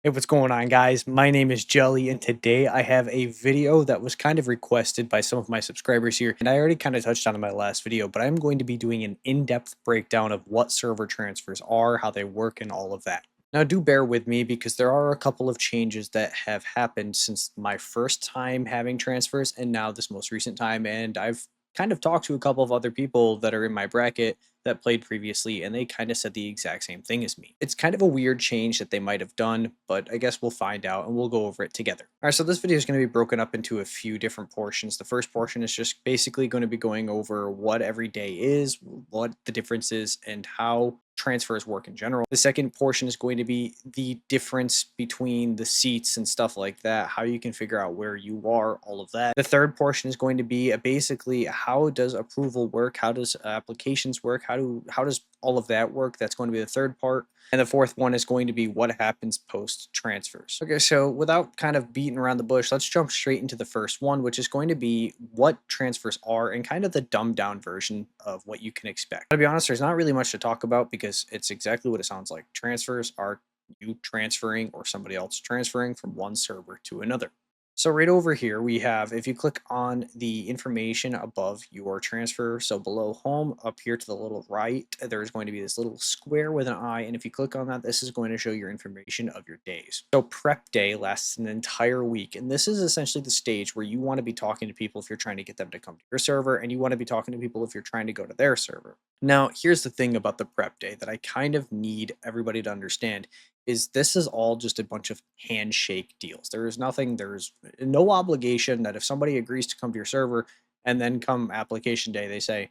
Hey, what's going on, guys? My name is Jelly, and today I have a video that was kind of requested by some of my subscribers here. And I already kind of touched on it in my last video, but I'm going to be doing an in-depth breakdown of what server transfers are, how they work, and all of that. Now, do bear with me because there are a couple of changes that have happened since my first time having transfers and now this most recent time. And I've kind of talked to a couple of other people that are in my bracket that played previously, and they kind of said the exact same thing as me. It's kind of a weird change that they might have done, but I guess we'll find out and we'll go over it together. All right, so this video is going to be broken up into a few different portions. The first portion is just basically going to be going over what every day is, what the difference is, and how transfers work in general. The second portion is going to be the difference between the seats and stuff like that, how you can figure out where you are, all of that. The third portion is going to be basically how does approval work, how does applications work, how does all of that work. That's going to be the third part. And the fourth one is going to be what happens post transfers. Okay, so without kind of beating around the bush, let's jump straight into the first one, which is going to be what transfers are and kind of the dumbed down version of what you can expect. To be honest, there's not really much to talk about because it's exactly what it sounds like. Transfers are you transferring or somebody else transferring from one server to another. So right over here, we have, if you click on the information above your transfer, so below home, up here to the little right, there's going to be this little square with an eye. And if you click on that, this is going to show your information of your days. So prep day lasts an entire week. And this is essentially the stage where you want to be talking to people if you're trying to get them to come to your server, and you want to be talking to people if you're trying to go to their server. Now, here's the thing about the prep day that I kind of need everybody to understand is this is all just a bunch of handshake deals. There's no obligation that if somebody agrees to come to your server and then come application day, they say,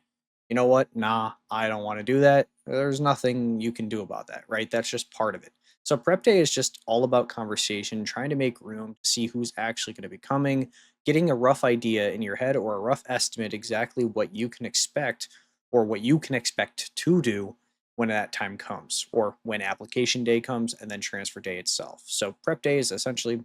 you know what, nah, I don't want to do that. There's nothing you can do about that, right? That's just part of it. So prep day is just all about conversation, trying to make room to see who's actually going to be coming, getting a rough idea in your head or a rough estimate exactly what you can expect or what you can expect to do when that time comes, or when application day comes and then transfer day itself. So prep day is essentially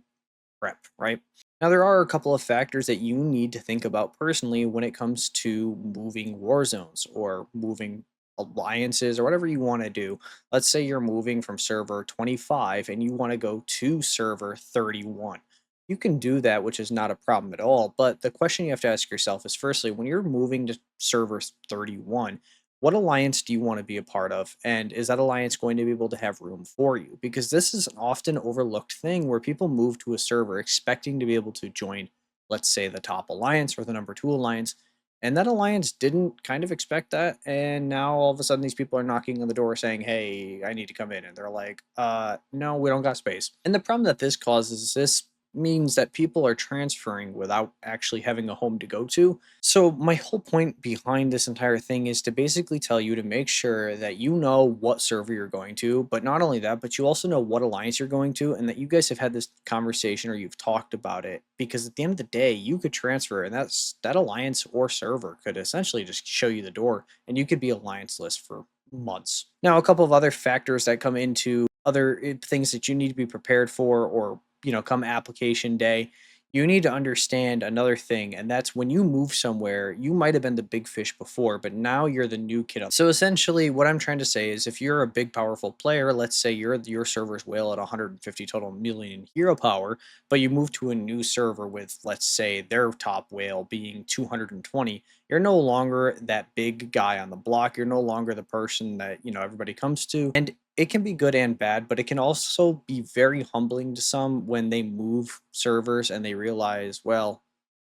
prep, right? Now, there are a couple of factors that you need to think about personally when it comes to moving war zones or moving alliances or whatever you want to do. Let's say you're moving from server 25 and you want to go to server 31. You can do that, which is not a problem at all. But the question you have to ask yourself is firstly, when you're moving to server 31, what alliance do you want to be a part of? And is that alliance going to be able to have room for you? Because this is an often overlooked thing where people move to a server expecting to be able to join, let's say, the top alliance or the number two alliance. And that alliance didn't kind of expect that. And now all of a sudden, these people are knocking on the door saying, hey, I need to come in. And they're like, no, we don't got space. And the problem that this causes is this means that people are transferring without actually having a home to go to. So my whole point behind this entire thing is to basically tell you to make sure that you know what server you're going to, but not only that, but you also know what alliance you're going to, and that you guys have had this conversation or you've talked about it, because at the end of the day, you could transfer and that alliance or server could essentially just show you the door and you could be alliance list for months. Now, a couple of other factors that come into other things that you need to be prepared for, or come application day, you need to understand another thing, and that's when you move somewhere, you might have been the big fish before, but now you're the new kid up. So essentially, what I'm trying to say is if you're a big, powerful player, let's say your server's whale at 150 total million hero power, but you move to a new server with, let's say, their top whale being 220, you're no longer that big guy on the block. You're no longer the person that, everybody comes to. And it can be good and bad, but it can also be very humbling to some when they move servers and they realize, well,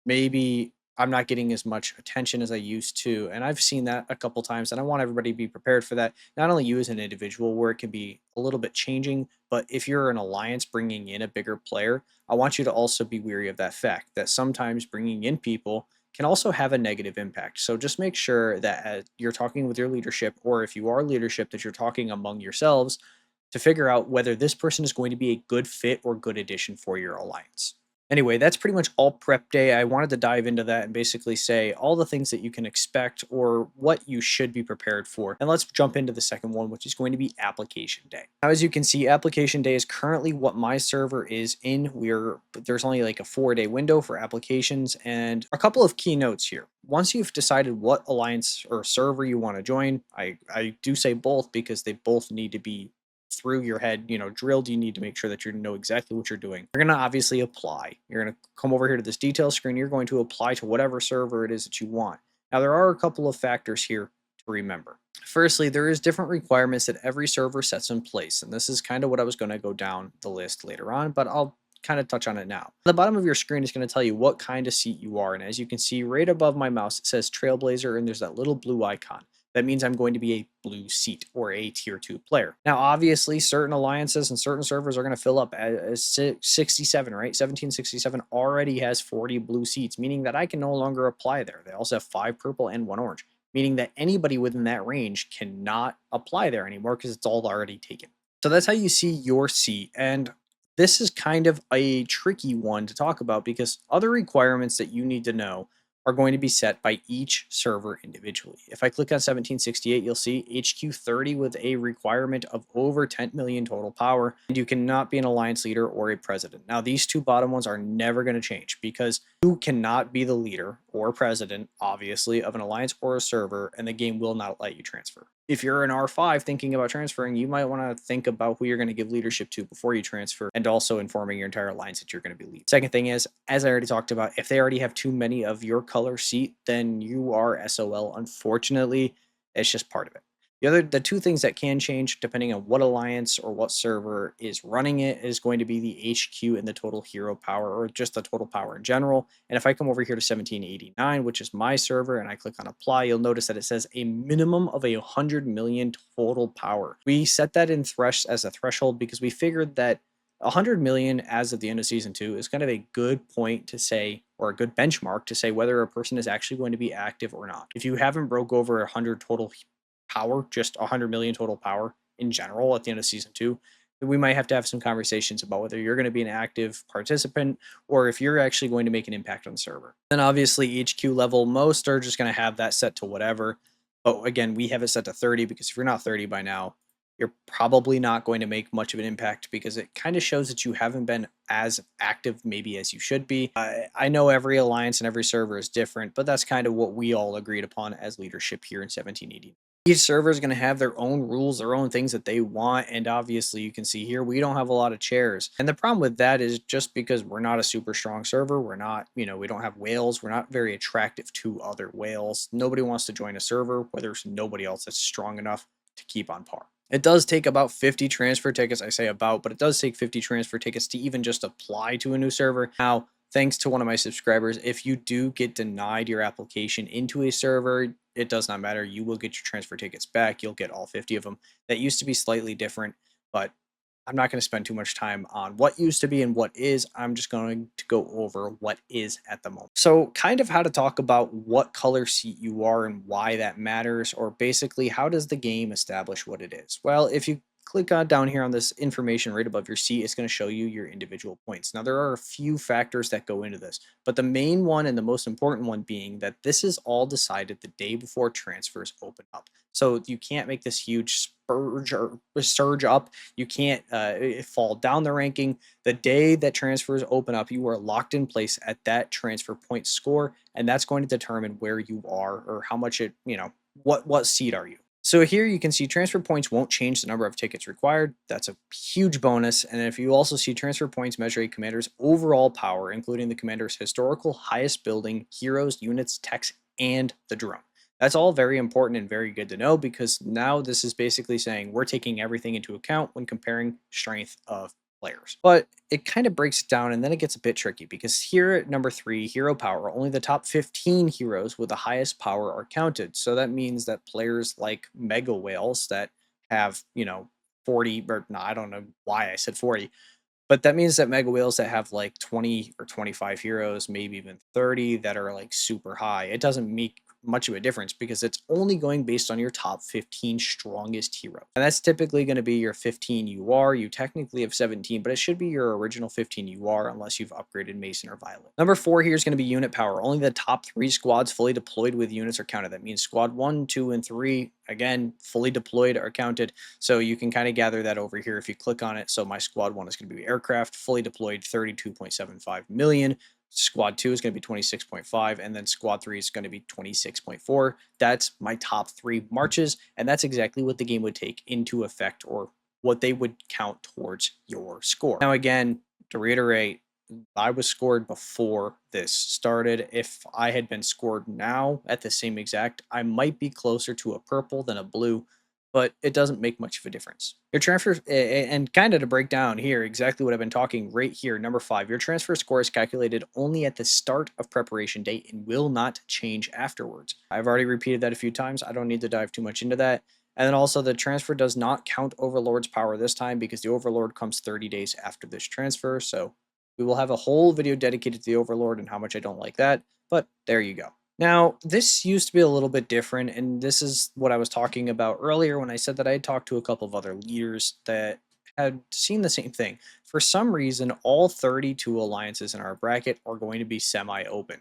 maybe I'm not getting as much attention as I used to. And I've seen that a couple times, and I want everybody to be prepared for that. Not only you as an individual, where it can be a little bit changing, but if you're an alliance bringing in a bigger player, I want you to also be weary of that fact that sometimes bringing in people can also have a negative impact. So just make sure that as you're talking with your leadership, or if you are leadership, that you're talking among yourselves to figure out whether this person is going to be a good fit or good addition for your alliance. Anyway, that's pretty much all prep day. I wanted to dive into that and basically say all the things that you can expect or what you should be prepared for. And let's jump into the second one, which is going to be application day. Now, as you can see, application day is currently what my server is in. There's only like a 4-day window for applications, and a couple of key notes here. Once you've decided what alliance or server you want to join, I do say both because they both need to be through your head, drilled. You need to make sure that you know exactly what you're doing. You're going to obviously apply. You're going to come over here to this detail screen. You're going to apply to whatever server it is that you want. Now, there are a couple of factors here to remember. Firstly, there is different requirements that every server sets in place, and this is kind of what I was going to go down the list later on, but I'll kind of touch on it now. The bottom of your screen is going to tell you what kind of seat you are, and as you can see right above my mouse, it says Trailblazer, and there's that little blue icon. That means I'm going to be a blue seat or a tier 2 player. Now, obviously, certain alliances and certain servers are going to fill up as 67, right? 1767 already has 40 blue seats, meaning that I can no longer apply there. They also have 5 purple and 1 orange, meaning that anybody within that range cannot apply there anymore because it's all already taken. So that's how you see your seat. And this is kind of a tricky one to talk about because other requirements that you need to know are going to be set by each server individually. If I click on 1768, you'll see HQ 30 with a requirement of over 10 million total power, and you cannot be an alliance leader or a president. Now, these two bottom ones are never going to change because you cannot be the leader or president, obviously, of an alliance or a server, and the game will not let you transfer. If you're an R5 thinking about transferring, you might want to think about who you're going to give leadership to before you transfer, and also informing your entire alliance that you're going to be leading. Second thing is, as I already talked about, if they already have too many of your color seat, then you are SOL. Unfortunately, it's just part of it. The two things that can change depending on what alliance or what server is running it is going to be the HQ and the total hero power, or just the total power in general. And if I come over here to 1789, which is my server, and I click on apply, you'll notice that it says a minimum of 100 million total power. We set that in as a threshold because we figured that 100 million as of the end of season 2 is kind of a good point to say, or a good benchmark to say whether a person is actually going to be active or not. If you haven't broke over 100 total power, just 100 million total power in general at the end of season 2, then we might have to have some conversations about whether you're going to be an active participant or if you're actually going to make an impact on the server. Then obviously HQ level, most are just going to have that set to whatever. But again, we have it set to 30 because if you're not 30 by now, you're probably not going to make much of an impact because it kind of shows that you haven't been as active maybe as you should be. I know every alliance and every server is different, but that's kind of what we all agreed upon as leadership here in 1780. Each server is going to have their own rules, their own things that they want, and obviously you can see here we don't have a lot of chairs. And the problem with that is just because we're not a super strong server, we're not, we don't have whales, we're not very attractive to other whales. Nobody wants to join a server where there's nobody else that's strong enough to keep on par. It does take about 50 transfer tickets, I say about, but it does take 50 transfer tickets to even just apply to a new server. Now, thanks to one of my subscribers, if you do get denied your application into a server, it does not matter. You will get your transfer tickets back. You'll get all 50 of them. That used to be slightly different, but I'm not going to spend too much time on what used to be and what is. I'm just going to go over what is at the moment. So kind of how to talk about what color seat you are and why that matters, or basically how does the game establish what it is? Well, if you click on down here on this information right above your seat, it's going to show you your individual points. Now, there are a few factors that go into this, but the main one and the most important one being that this is all decided the day before transfers open up. So you can't make this huge surge up. You can't fall down the ranking. The day that transfers open up, you are locked in place at that transfer point score, and that's going to determine where you are or how much it, what seed are you. So here you can see transfer points won't change the number of tickets required. That's a huge bonus. And if you also see transfer points measure a commander's overall power, including the commander's historical highest building, heroes, units, techs, and the drone. That's all very important and very good to know because now this is basically saying we're taking everything into account when comparing strength of players. But it kind of breaks it down and then it gets a bit tricky because here at number 3, hero power, only the top 15 heroes with the highest power are counted. So that means that players like mega whales that have, 40, or no, I don't know why I said 40, but that means that mega whales that have like 20 or 25 heroes, maybe even 30 that are like super high, it doesn't make much of a difference because it's only going based on your top 15 strongest hero. And that's typically going to be your 15 UR. You technically have 17, but it should be your original 15 UR unless you've upgraded Mason or Violet. Number 4 here is going to be unit power. Only the top 3 squads fully deployed with units are counted. That means squad 1, 2, and 3, again, fully deployed are counted. So you can kind of gather that over here if you click on it. So my squad 1 is going to be aircraft, fully deployed 32.75 million. Squad 2 is going to be 26.5, and then Squad 3 is going to be 26.4. That's my top 3 marches, and that's exactly what the game would take into effect, or what they would count towards your score. Now, again, to reiterate, I was scored before this started. If I had been scored now at the same exact, I might be closer to a purple than a blue, but it doesn't make much of a difference. Your transfer, and kind of to break down here exactly what I've been talking right here, number 5, your transfer score is calculated only at the start of preparation date and will not change afterwards. I've already repeated that a few times. I don't need to dive too much into that. And then also the transfer does not count Overlord's power this time because the Overlord comes 30 days after this transfer. So we will have a whole video dedicated to the Overlord and how much I don't like that. But there you go. Now, this used to be a little bit different, and this is what I was talking about earlier when I said that I had talked to a couple of other leaders that had seen the same thing. For some reason, all 32 alliances in our bracket are going to be semi-open.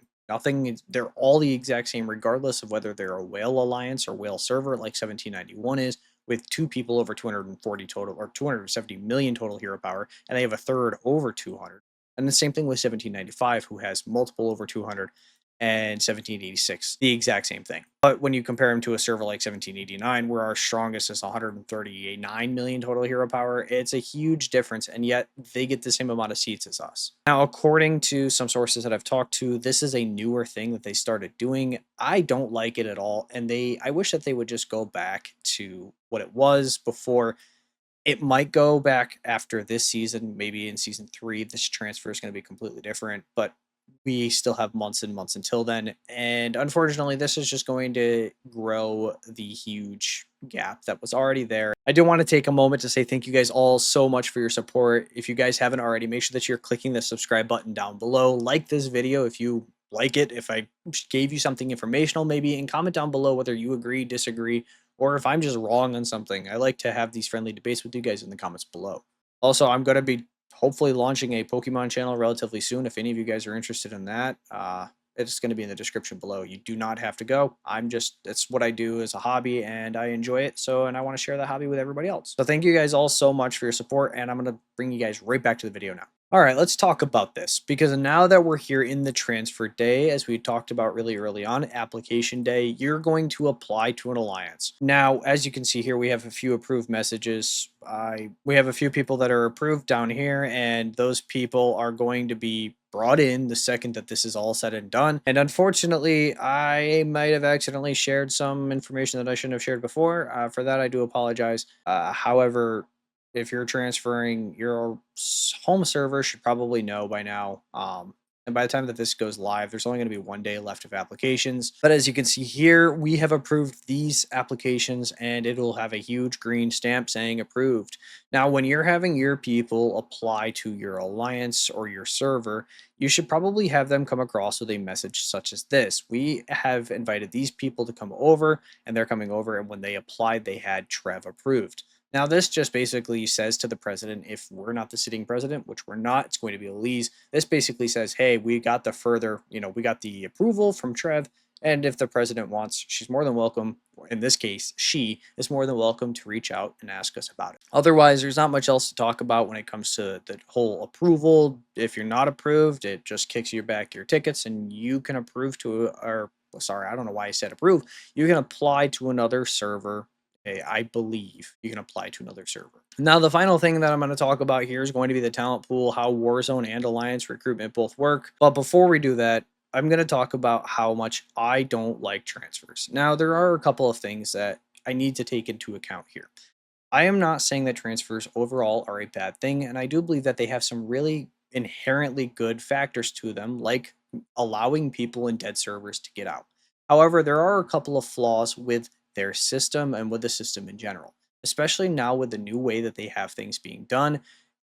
They're all the exact same, regardless of whether they're a whale alliance or whale server like 1791 is, with 2 people over 240 total or 270 million total hero power, and they have a third over 200. And the same thing with 1795, who has multiple over 200, and 1786, the exact same thing. But when you compare them to a server like 1789, where our strongest is 139 million total hero power, it's a huge difference, and yet they get the same amount of seats as us. Now, according to some sources that I've talked to, this is a newer thing that they started doing. I don't like it at all, and I wish that they would just go back to what it was before. It might go back after this season, maybe in season 3. This transfer is going to be completely different, but we still have months and months until then. And unfortunately, this is just going to grow the huge gap that was already there. I do want to take a moment to say thank you guys all so much for your support. If you guys haven't already, make sure that you're clicking the subscribe button down below. Like this video if you like it, if I gave you something informational maybe, and comment down below whether you agree, disagree, or if I'm just wrong on something. I like to have these friendly debates with you guys in the comments below. Also, I'm going to be hopefully launching a Pokemon channel relatively soon. If any of you guys are interested in that, it's going to be in the description below. You do not have to go. It's what I do as a hobby and I enjoy it. And I want to share that hobby with everybody else. So thank you guys all so much for your support, and I'm going to bring you guys right back to the video now. All right, let's talk about this, because now that we're here in the transfer day, as we talked about really early on, application day, you're going to apply to an alliance. Now, as you can see here, we have a few approved messages. We have a few people that are approved down here, and those people are going to be brought in the second that this is all said and done. And unfortunately, I might have accidentally shared some information that I shouldn't have shared before. For that, I do apologize. However, if you're transferring, your home server should probably know by now. And by the time that this goes live, there's only going to be 1 day left of applications. But as you can see here, we have approved these applications, and it'll have a huge green stamp saying approved. Now, when you're having your people apply to your alliance or your server, you should probably have them come across with a message such as this: we have invited these people to come over, and they're coming over, and when they applied, they had Trev approved. Now, this just basically says to the president, if we're not the sitting president, which we're not, it's going to be Elise. This basically says, hey, we got the approval from Trev. And if the president wants, she's more than welcome. In this case, she is more than welcome to reach out and ask us about it. Otherwise, there's not much else to talk about when it comes to the whole approval. If you're not approved, it just kicks you back your tickets, and you can approve to, or sorry, I don't know why I said approve. You can apply to another server. I believe you can apply to another server. Now, the final thing that I'm going to talk about here is going to be the talent pool, how Warzone and Alliance recruitment both work. But before we do that, I'm going to talk about how much I don't like transfers. Now, there are a couple of things that I need to take into account here. I am not saying that transfers overall are a bad thing, and I do believe that they have some really inherently good factors to them, like allowing people in dead servers to get out. However, there are a couple of flaws with their system and with the system in general, especially now with the new way that they have things being done.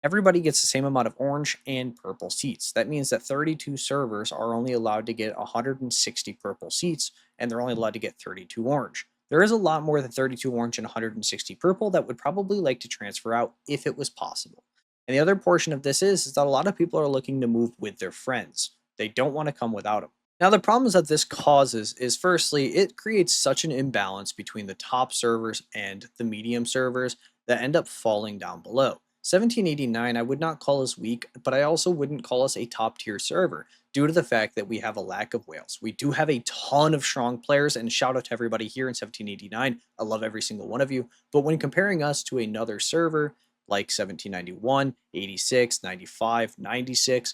Everybody gets the same amount of orange and purple seats. That means that 32 servers are only allowed to get 160 purple seats, and they're only allowed to get 32 orange. There is a lot more than 32 orange and 160 purple that would probably like to transfer out if it was possible. And the other portion of this is that a lot of people are looking to move with their friends. They don't want to come without them. Now, the problems that this causes is, firstly, it creates such an imbalance between the top servers and the medium servers that end up falling down below. 1789 I would not call us weak, but I also wouldn't call us a top tier server due to the fact that we have a lack of whales. We do have a ton of strong players, and shout out to everybody here in 1789. I love every single one of you. But when comparing us to another server like 1791, 86, 95, 96,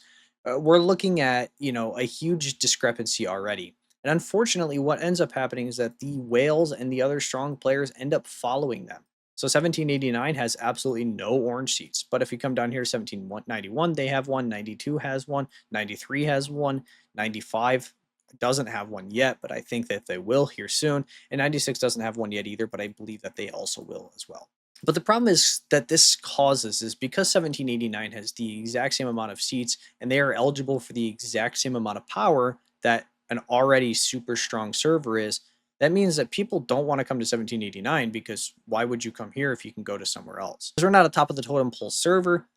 we're looking at, a huge discrepancy already. And unfortunately, what ends up happening is that the whales and the other strong players end up following them. So 1789 has absolutely no orange seats. But if you come down here, 1791, they have one, 92 has one, 93 has one, 95 doesn't have one yet, but I think that they will here soon. And 96 doesn't have one yet either, but I believe that they also will as well. But the problem is that this causes is because 1789 has the exact same amount of seats and they are eligible for the exact same amount of power that an already super strong server is, that means that people don't want to come to 1789 because why would you come here if you can go to somewhere else? Because we're not a top of the totem pole server,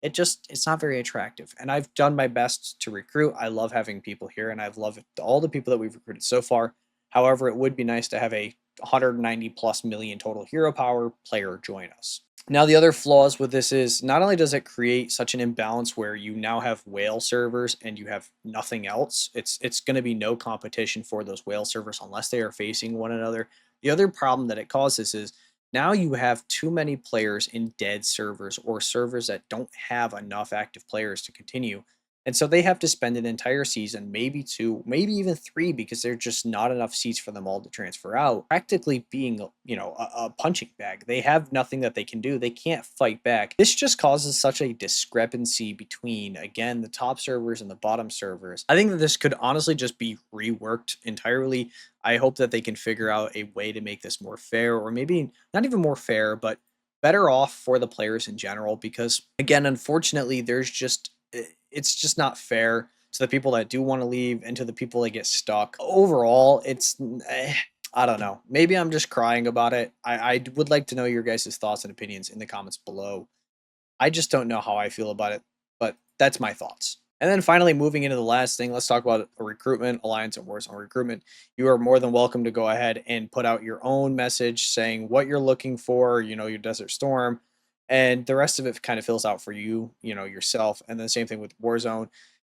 it's not very attractive. And I've done my best to recruit. I love having people here and I've loved all the people that we've recruited so far. However, it would be nice to have a 190 plus million total hero power player join us. Now, the other flaws with this is not only does it create such an imbalance where you now have whale servers and you have nothing else, it's going to be no competition for those whale servers unless they are facing one another. The other problem that it causes is now you have too many players in dead servers or servers that don't have enough active players to continue. And so they have to spend an entire season, maybe two, maybe even three, because there's just not enough seats for them all to transfer out, practically being, a punching bag. They have nothing that they can do. They can't fight back. This just causes such a discrepancy between, again, the top servers and the bottom servers. I think that this could honestly just be reworked entirely. I hope that they can figure out a way to make this more fair, or maybe not even more fair, but better off for the players in general, because again, unfortunately, it's just not fair to the people that do want to leave and to the people that get stuck. Overall, I don't know. Maybe I'm just crying about it. I would like to know your guys' thoughts and opinions in the comments below. I just don't know how I feel about it, but that's my thoughts. And then finally, moving into the last thing, let's talk about a recruitment, alliance, and Warzone recruitment. You are more than welcome to go ahead and put out your own message saying what you're looking for, your Desert Storm, and the rest of it kind of fills out for you, yourself. And then same thing with Warzone.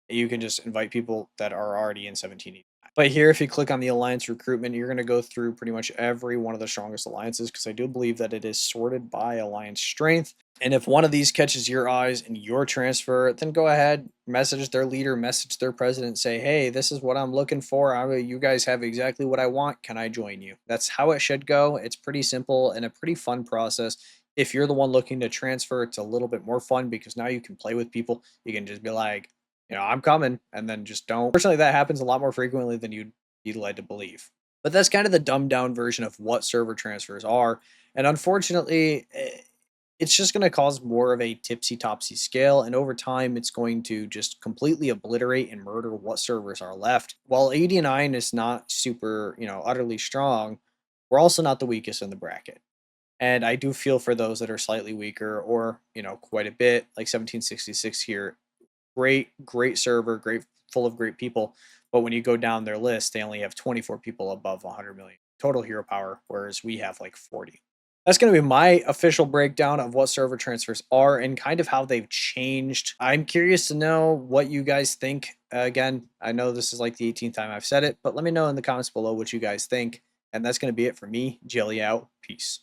You can just invite people that are already in 17. But here, if you click on the alliance recruitment, you're going to go through pretty much every one of the strongest alliances because I do believe that it is sorted by alliance strength. And if one of these catches your eyes and your transfer, then go ahead, message their leader, message their president, say, hey, this is what I'm looking for. You guys have exactly what I want. Can I join you? That's how it should go. It's pretty simple and a pretty fun process. If you're the one looking to transfer, it's a little bit more fun because now you can play with people. You can just be like, I'm coming, and then just don't. Personally, that happens a lot more frequently than you'd be led to believe. But that's kind of the dumbed down version of what server transfers are. And unfortunately, it's just going to cause more of a tipsy-topsy scale. And over time, it's going to just completely obliterate and murder what servers are left. While 89 is not super, utterly strong, we're also not the weakest in the bracket. And I do feel for those that are slightly weaker or, quite a bit, like 1766 here. Great server, full of great people. But when you go down their list, they only have 24 people above 100 million total hero power, whereas we have like 40. That's going to be my official breakdown of what server transfers are and kind of how they've changed. I'm curious to know what you guys think. Again, I know this is like the 18th time I've said it, but let me know in the comments below what you guys think. And that's going to be it for me. Jelly out. Peace.